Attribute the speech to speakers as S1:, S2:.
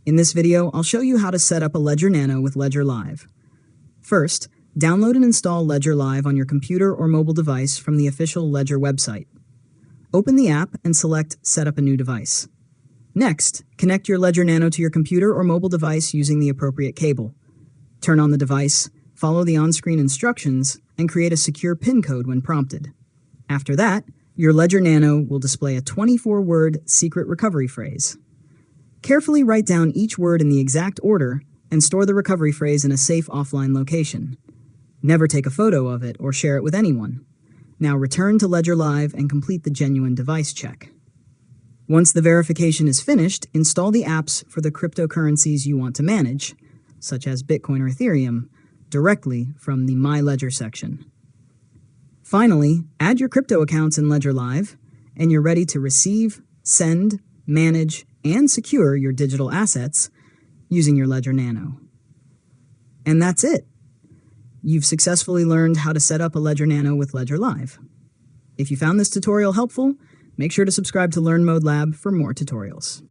S1: In this video, I'll show you how to set up a Ledger Nano with Ledger Live. First, download and install Ledger Live on your computer or mobile device from the official Ledger website. Open the app and select Set up a new device. Next, connect your Ledger Nano to your computer or mobile device using the appropriate cable. Turn on the device, follow the on-screen instructions, and create a secure PIN code when prompted. After that, your Ledger Nano will display a 24-word secret recovery phrase. Carefully write down each word in the exact order and store the recovery phrase in a safe offline location. Never take a photo of it or share it with anyone. Now return to Ledger Live and complete the genuine device check. Once the verification is finished, install the apps for the cryptocurrencies you want to manage, such as Bitcoin or Ethereum, directly from the My Ledger section. Finally, add your crypto accounts in Ledger Live, and you're ready to receive, send, manage, and secure your digital assets using your Ledger Nano. And that's it. You've successfully learned how to set up a Ledger Nano with Ledger Live. If you found this tutorial helpful, make sure to subscribe to Learn Mode Lab for more tutorials.